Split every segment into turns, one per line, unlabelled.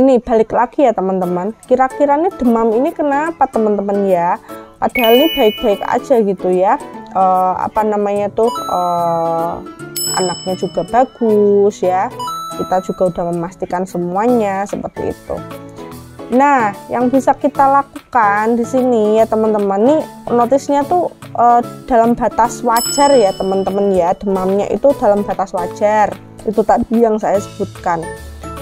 ini balik lagi ya teman-teman, kira-kira nih demam ini kenapa teman-teman ya, padahal ini baik-baik aja gitu ya. Apa namanya tuh, anaknya juga bagus ya, kita juga udah memastikan semuanya seperti itu. Nah, yang bisa kita lakukan di sini ya teman-teman, nih notisnya tuh dalam batas wajar ya teman-teman ya, demamnya itu dalam batas wajar. Itu tadi yang saya sebutkan,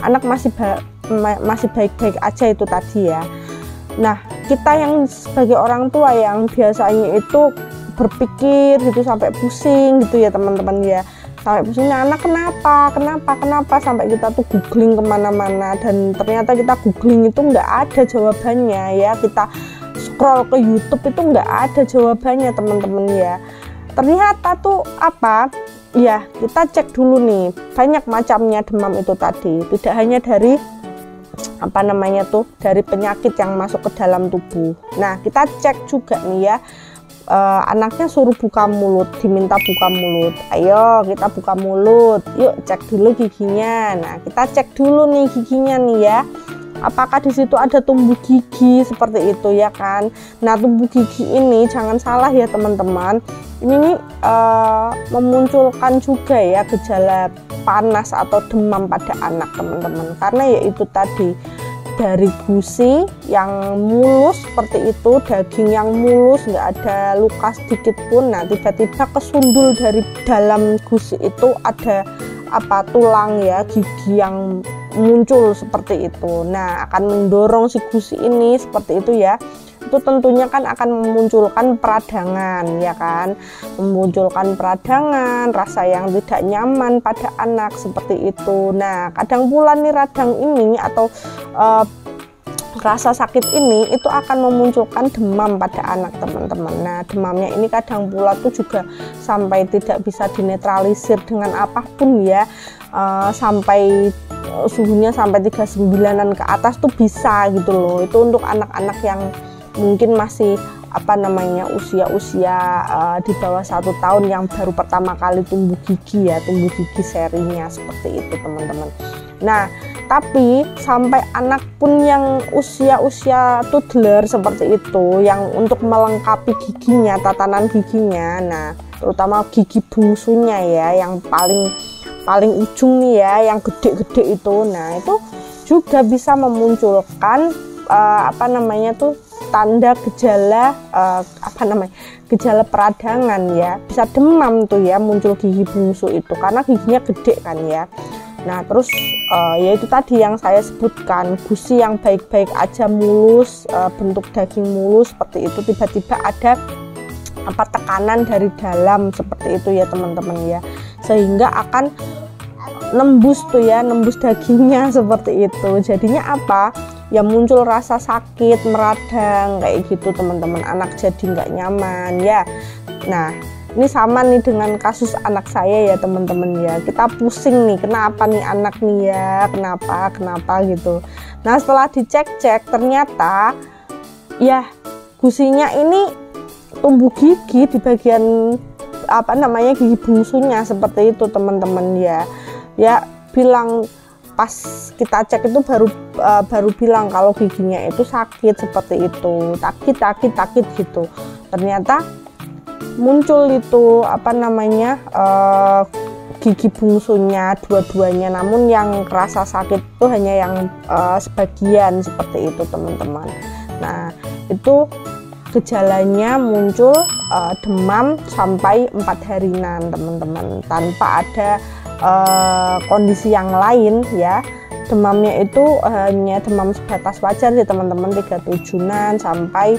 anak masih baik-baik aja itu tadi ya. Nah, kita yang sebagai orang tua yang biasanya itu berpikir gitu sampai pusing gitu ya teman-teman ya, sampai pusingnya anak kenapa sampai kita tuh googling kemana-mana, dan ternyata kita googling itu nggak ada jawabannya ya, kita scroll ke YouTube itu nggak ada jawabannya teman-teman ya. Ternyata tuh apa ya, kita cek dulu nih, banyak macamnya demam itu tadi, tidak hanya dari apa namanya tuh, dari penyakit yang masuk ke dalam tubuh. Nah, kita cek juga nih ya, anaknya suruh buka mulut, diminta buka mulut, ayo kita buka mulut, yuk cek dulu giginya. Nah, kita cek dulu nih giginya nih ya, apakah di situ ada tumbuh gigi seperti itu ya kan. Nah, tumbuh gigi ini jangan salah ya teman-teman, ini nih memunculkan juga ya gejala panas atau demam pada anak teman-teman, karena ya itu tadi, dari gusi yang mulus seperti itu, daging yang mulus, nggak ada luka sedikit pun. Nah, tiba-tiba kesundul dari dalam gusi itu ada apa, tulang ya, gigi yang muncul seperti itu. Nah, akan mendorong si gusi ini seperti itu ya. Itu tentunya kan akan memunculkan peradangan ya kan, memunculkan peradangan, rasa yang tidak nyaman pada anak seperti itu. Nah, kadang pula nih radang ini atau rasa sakit ini itu akan memunculkan demam pada anak teman-teman. Nah, demamnya ini kadang pula tuh juga sampai tidak bisa dinetralisir dengan apapun ya, sampai suhunya sampai 39-an ke atas tuh bisa gitu loh. Itu untuk anak-anak yang mungkin masih apa namanya, usia-usia di bawah 1 tahun yang baru pertama kali tumbuh gigi ya, tumbuh gigi serinya seperti itu teman-teman. Nah, tapi sampai anak pun yang usia-usia toddler seperti itu, yang untuk melengkapi giginya, tatanan giginya, nah terutama gigi bungsunya ya, yang paling ujung nih ya, yang gede-gede itu, nah itu juga bisa memunculkan apa namanya tuh, tanda gejala apa namanya, gejala peradangan ya, bisa demam tuh ya, muncul gigi bungsu itu karena giginya gede kan ya. Nah, terus ya itu tadi yang saya sebutkan, gusi yang baik-baik aja mulus, bentuk daging mulus seperti itu, tiba-tiba ada apa, tekanan dari dalam seperti itu ya teman-teman ya, sehingga akan nembus tuh ya, nembus dagingnya seperti itu. Jadinya apa ya, muncul rasa sakit, meradang kayak gitu teman-teman, anak jadi nggak nyaman ya. Nah, ini sama nih dengan kasus anak saya ya teman-teman ya, kita pusing nih, kenapa nih anak nih ya, kenapa gitu. Nah, setelah dicek-cek ternyata ya gusinya ini tumbuh gigi di bagian apa namanya, gigi bungsunya seperti itu teman-teman ya. Ya bilang pas kita cek itu baru bilang kalau giginya itu sakit seperti itu, takit gitu. Ternyata muncul itu apa namanya, gigi bungsunya dua-duanya, namun yang kerasa sakit itu hanya yang sebagian seperti itu teman-teman. Nah, itu gejalanya muncul demam sampai 4 harian teman-teman, tanpa ada kondisi yang lain ya. Demamnya itu hanya demam sebatas wajar sih teman-teman, 37-an sampai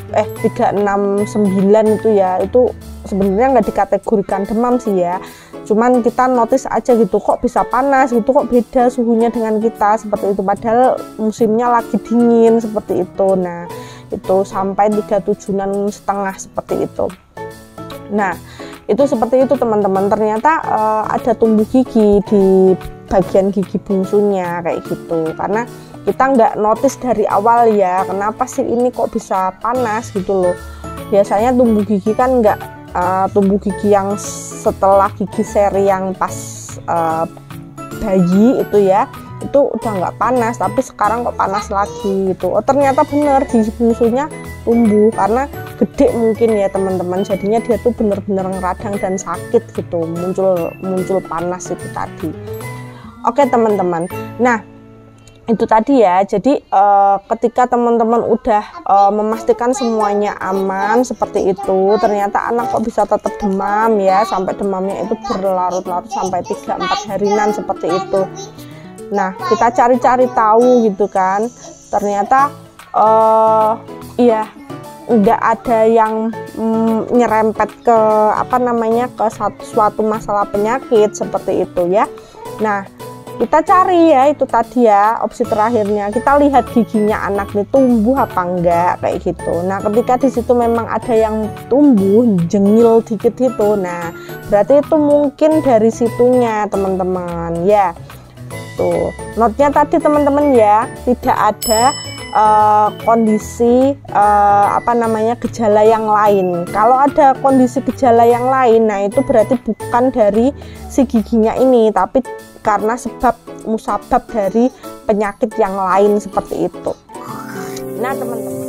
369 itu ya, itu sebenarnya nggak dikategorikan demam sih ya, cuman kita notice aja gitu, kok bisa panas gitu, kok beda suhunya dengan kita seperti itu, padahal musimnya lagi dingin seperti itu. Nah, itu sampai 37,5 seperti itu. Nah, itu seperti itu teman-teman, ternyata ada tumbuh gigi di bagian gigi bungsunya kayak gitu, karena kita nggak notice dari awal ya, kenapa sih ini kok bisa panas gitu loh. Biasanya tumbuh gigi kan nggak tumbuh gigi yang setelah gigi seri yang pas bayi itu ya, itu udah nggak panas, tapi sekarang kok panas lagi gitu. Oh ternyata bener gigi bungsunya tumbuh karena gede mungkin ya teman-teman, jadinya dia tuh bener-bener ngeradang dan sakit gitu, muncul panas itu tadi. Oke teman-teman, nah itu tadi ya. Jadi ketika teman-teman udah memastikan semuanya aman seperti itu, ternyata anak kok bisa tetap demam ya, sampai demamnya itu berlarut-larut sampai 3-4 harian seperti itu. Nah kita cari-cari tahu gitu kan, ternyata iya nggak ada yang nyerempet ke ke suatu masalah penyakit seperti itu ya. Nah kita cari ya itu tadi ya, opsi terakhirnya kita lihat giginya anak nih tumbuh apa enggak kayak gitu. Nah ketika di situ memang ada yang tumbuh jengil dikit gitu, nah berarti itu mungkin dari situnya teman-teman ya. Tuh notnya tadi teman-teman ya, tidak ada kondisi gejala yang lain. Kalau ada kondisi gejala yang lain, nah itu berarti bukan dari si giginya ini, tapi karena musabab dari penyakit yang lain seperti itu. Nah teman-teman,